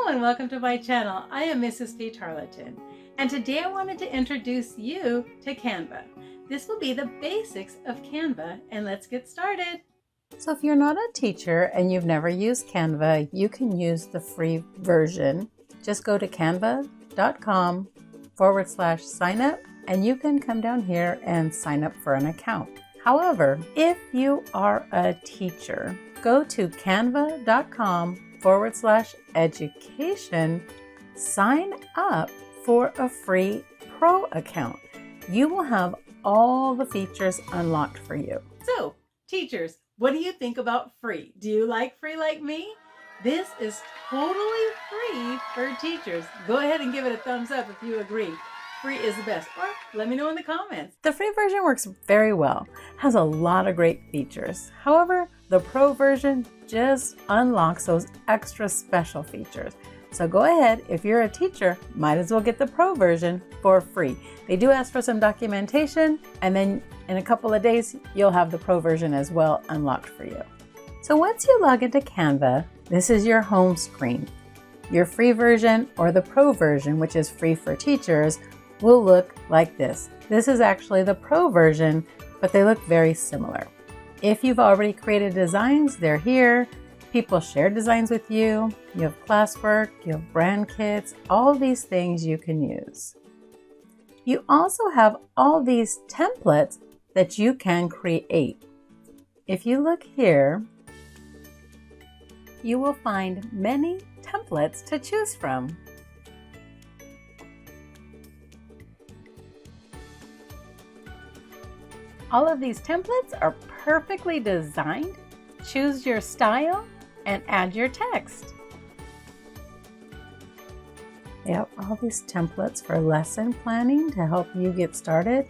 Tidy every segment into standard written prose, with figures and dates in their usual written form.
and welcome to my channel. I am MrsPTarleton, and today I wanted to introduce you to Canva. This will be the basics of Canva, and let's get started. So if you're not a teacher and you've never used Canva, you can use the free version. Just go to canva.com/sign up, and you can come down here and sign up for an account. However, if you are a teacher, go to canva.com/education, sign up for a free pro account. You will have all the features unlocked for you. So, teachers, what do you think about free? Do you like free like me? This is totally free for teachers. Go ahead and give it a thumbs up if you agree. Free is the best, or let me know in the comments. The free version works very well, has a lot of great features. However, the pro version just unlocks those extra special features. So go ahead, if you're a teacher, might as well get the pro version for free. They do ask for some documentation, and then in a couple of days, you'll have the pro version as well unlocked for you. So once you log into Canva, this is your home screen. Your free version or the pro version, which is free for teachers, will look like this. This is actually the pro version, but they look very similar. If you've already created designs, they're here. People share designs with you. You have classwork, you have brand kits, all these things you can use. You also have all these templates that you can create. If you look here, you will find many templates to choose from. All of these templates are perfectly designed. Choose your style and add your text. They have all these templates for lesson planning to help you get started.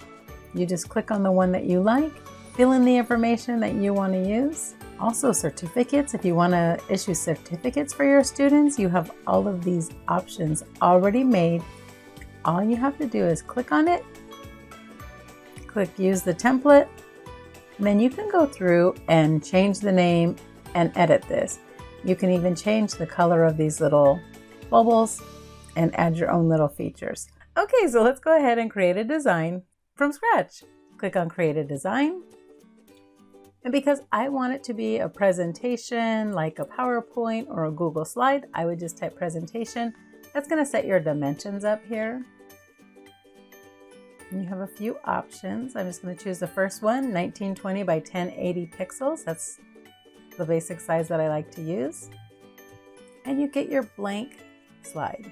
You just click on the one that you like, fill in the information that you want to use. Also certificates, if you want to issue certificates for your students, you have all of these options already made. All you have to do is click on it, click use the template, and then you can go through and change the name and edit this. You can even change the color of these little bubbles and add your own little features. Okay, so let's go ahead and create a design from scratch. Click on create a design. And because I want it to be a presentation like a PowerPoint or a Google slide, I would just type presentation. That's going to set your dimensions up here. And you have a few options. I'm just going to choose the first one, 1920 by 1080 pixels. That's the basic size that I like to use. And you get your blank slide.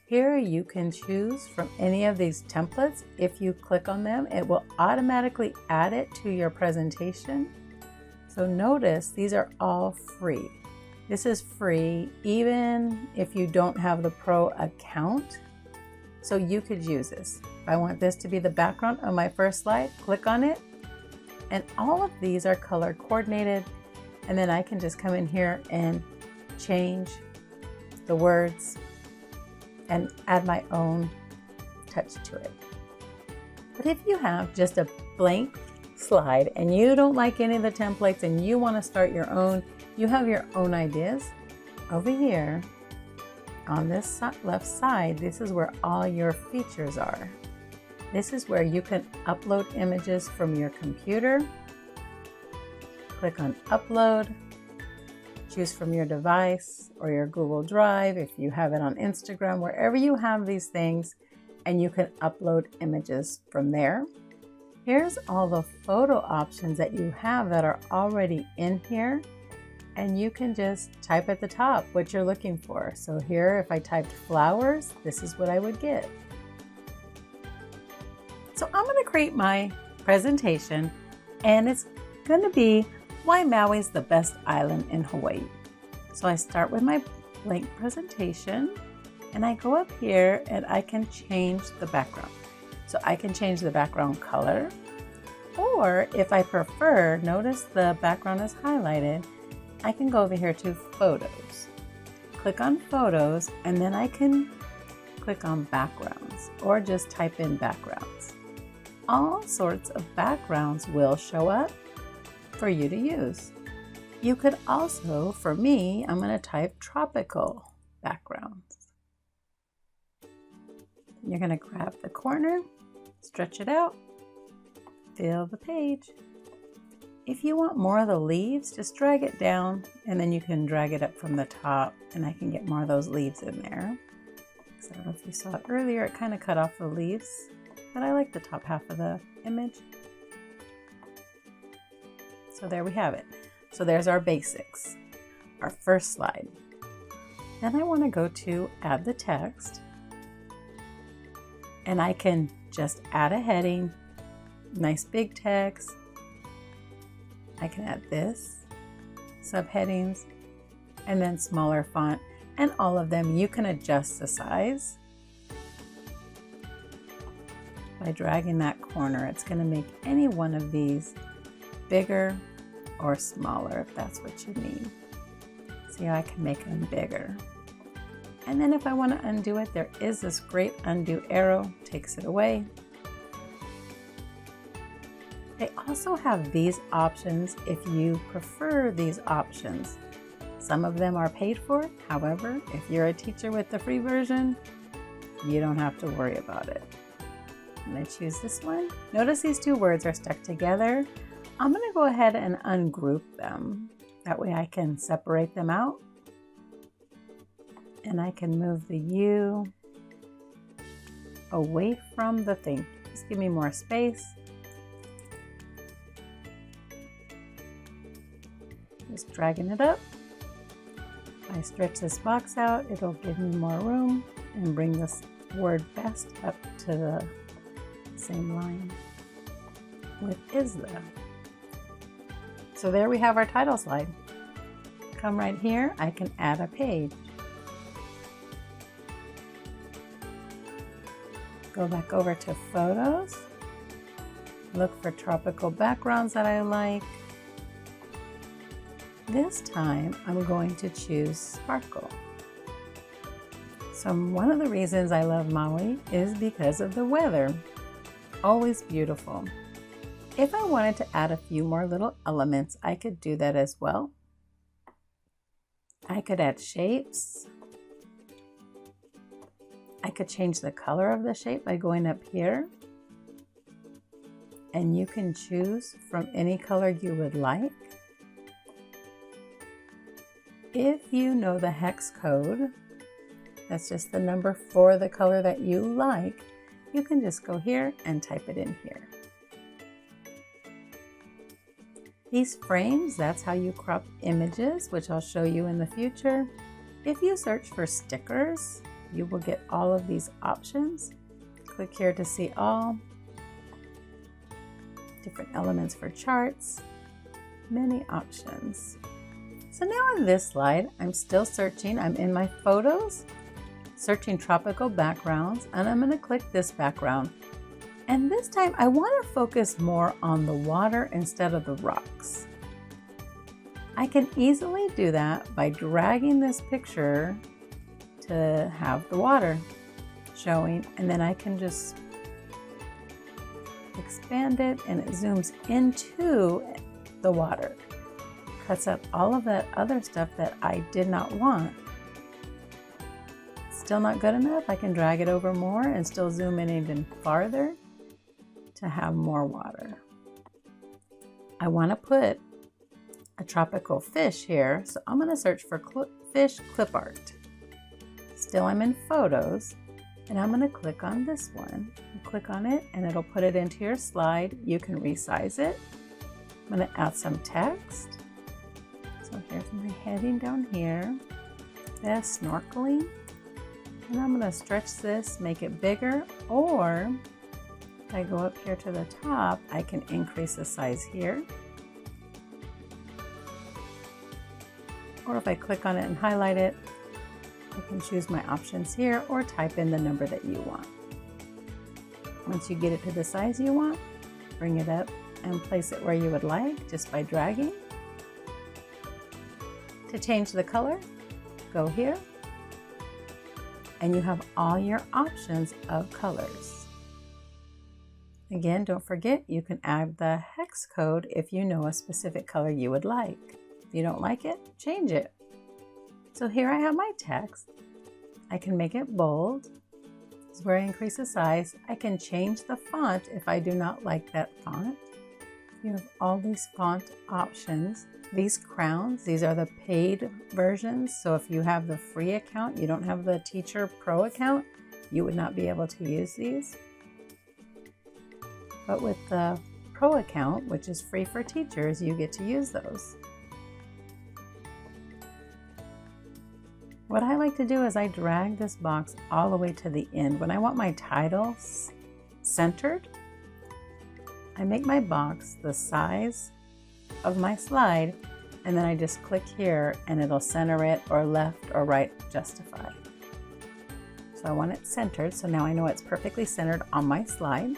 Here you can choose from any of these templates. If you click on them, it will automatically add it to your presentation. So notice these are all free. This is free even if you don't have the pro account. So you could use this. If I want this to be the background of my first slide, click on it. And all of these are color coordinated. And then I can just come in here and change the words and add my own touch to it. But if you have just a blank slide and you don't like any of the templates and you want to start your own, you have your own ideas, over here on this left side, this is where all your features are. This is where you can upload images from your computer. Click on upload, choose from your device or your Google Drive if you have it on Instagram, wherever you have these things, and you can upload images from there. Here's all the photo options that you have that are already in here. And you can just type at the top what you're looking for. So here, if I typed flowers, this is what I would get. So I'm going to create my presentation, and it's going to be why Maui's the best island in Hawaii. So I start with my blank presentation, and I go up here and I can change the background. So I can change the background color, or if I prefer, notice the background is highlighted, I can go over here to photos, click on photos, and then I can click on backgrounds or just type in backgrounds. All sorts of backgrounds will show up for you to use. You could also, for me, I'm going to type tropical. backgrounds. You're going to grab the corner, stretch it out, fill the page. If you want more of the leaves, just drag it down and then you can drag it up from the top and I can get more of those leaves in there. So I don't know if you saw it earlier, it kind of cut off the leaves, but I like the top half of the image. So there we have it. So there's our basics, our first slide. Then I want to go to add the text and I can just add a heading, nice big text. I can add this, subheadings, and then smaller font, and all of them you can adjust the size. By dragging that corner, it's going to make any one of these bigger or smaller if that's what you need. See how I can make them bigger. And then if I want to undo it, there is this great undo arrow, takes it away. They also have these options if you prefer these options. Some of them are paid for. However, if you're a teacher with the free version, you don't have to worry about it. I'm going to choose this one. Notice these two words are stuck together. I'm going to go ahead and ungroup them. That way I can separate them out. And I can move the U away from the thing. Just give me more space. Just dragging it up. If I stretch this box out, it'll give me more room and bring this word best up to the same line with is the. So there we have our title slide. Come right here, I can add a page. Go back over to photos. Look for tropical backgrounds that I like. This time I'm going to choose sparkle. So one of the reasons I love Maui is because of the weather. Always beautiful. If I wanted to add a few more little elements, I could do that as well. I could add shapes. I could change the color of the shape by going up here. And you can choose from any color you would like. If you know the hex code, that's just the number for the color that you like, you can just go here and type it in here. These frames, that's how you crop images, which I'll show you in the future. If you search for stickers, you will get all of these options. Click here to see all. Different elements for charts, many options. So now on this slide, I'm still searching. I'm in my photos, searching tropical backgrounds, and I'm going to click this background. And this time I want to focus more on the water instead of the rocks. I can easily do that by dragging this picture to have the water showing, and then I can just expand it and it zooms into the water. Cuts up all of that other stuff that I did not want. Still not good enough. I can drag it over more and still zoom in even farther to have more water. I want to put a tropical fish here, so I'm going to search for fish clip art. Still I'm in photos, and I'm going to click on this one. Click on it and it'll put it into your slide. You can resize it. I'm going to add some text. So here's my heading down here. That's snorkeling. And I'm going to stretch this, make it bigger, or if I go up here to the top, I can increase the size here. Or if I click on it and highlight it, I can choose my options here or type in the number that you want. Once you get it to the size you want, bring it up and place it where you would like just by dragging. To change the color, go here, and you have all your options of colors. Again, don't forget, you can add the hex code if you know a specific color you would like. If you don't like it, change it. So here I have my text. I can make it bold. This is where I increase the size. I can change the font if I do not like that font. You have all these font options. These crowns, these are the paid versions. So if you have the free account, you don't have the Teacher Pro account, you would not be able to use these. But with the Pro account, which is free for teachers, you get to use those. What I like to do is I drag this box all the way to the end. When I want my titles centered, I make my box the size of my slide, and then I just click here and it'll center it, or left or right justify. So I want it centered, so now I know it's perfectly centered on my slide.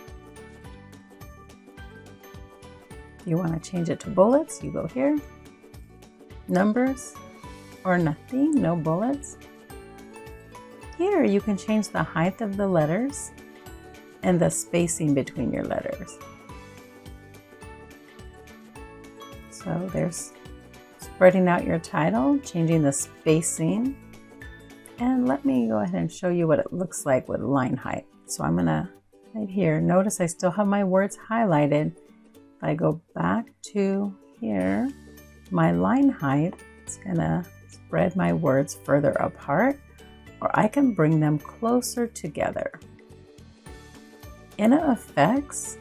You want to change it to bullets, you go here, numbers, or nothing, no bullets. Here you can change the height of the letters and the spacing between your letters. So there's spreading out your title, changing the spacing, and let me go ahead and show you what it looks like with line height. So I'm gonna, right here, notice I still have my words highlighted. If I go back to here, my line height is gonna spread my words further apart, or I can bring them closer together. In effects,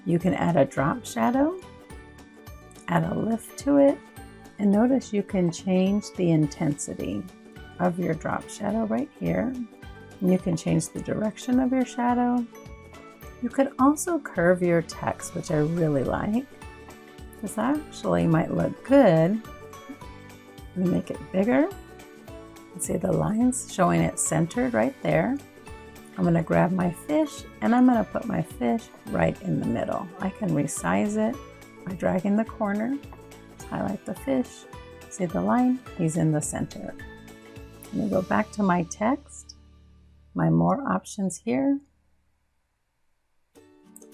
you can add a drop shadow, add a lift to it, and notice you can change the intensity of your drop shadow right here. And you can change the direction of your shadow. You could also curve your text, which I really like. This actually might look good. Let me make it bigger. See the lines showing it centered right there. I'm going to grab my fish and I'm going to put my fish right in the middle. I can resize it by dragging the corner. Highlight the fish. See the line? He's in the center. Let me go back to my text. My more options here.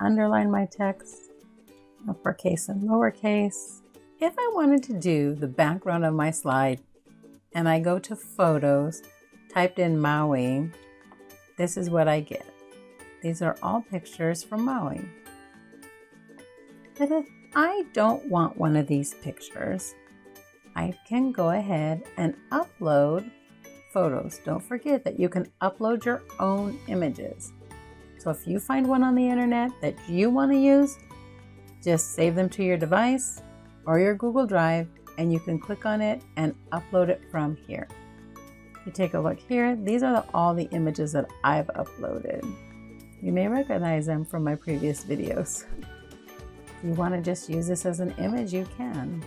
Underline my text. Uppercase and lowercase. If I wanted to do the background of my slide and I go to photos, typed in Maui, this is what I get. These are all pictures from Maui. But if I don't want one of these pictures, I can go ahead and upload photos. Don't forget that you can upload your own images. So if you find one on the internet that you want to use, just save them to your device or your Google Drive, and you can click on it and upload it from here. If you take a look here, these are all the images that I've uploaded. You may recognize them from my previous videos. If you want to just use this as an image, you can.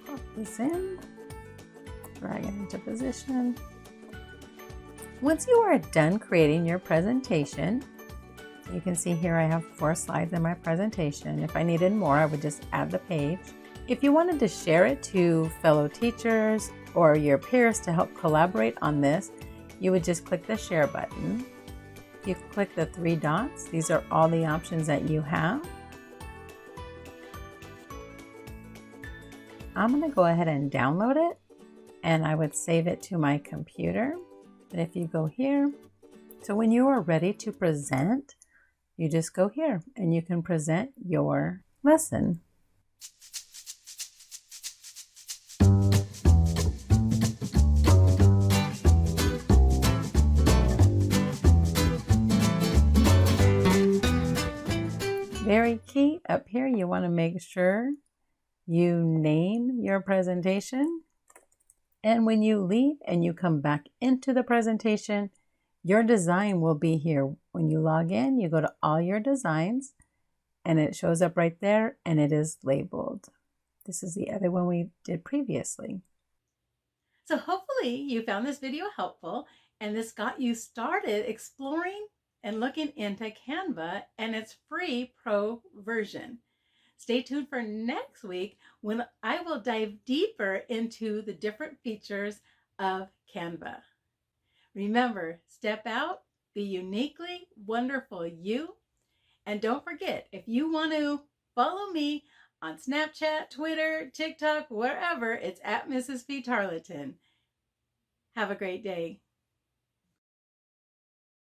Pop this in, drag it into position. Once you are done creating your presentation, you can see here I have 4 slides in my presentation. If I needed more, I would just add the page. If you wanted to share it to fellow teachers or your peers to help collaborate on this, you would just click the share button. If you click the 3 dots, these are all the options that you have. I'm going to go ahead and download it, and I would save it to my computer. But if you go here, so when you are ready to present, you just go here and you can present your lesson. Very key up here, you want to make sure you name your presentation. And when you leave and you come back into the presentation, your design will be here. When you log in, you go to all your designs and it shows up right there and it is labeled. This is the other one we did previously. So hopefully you found this video helpful and this got you started exploring and looking into Canva and its free pro version. Stay tuned for next week when I will dive deeper into the different features of Canva. Remember, step out, be uniquely wonderful you, and don't forget, if you want to follow me on Snapchat, Twitter, TikTok, wherever, it's at MrsPTarleton. Have a great day.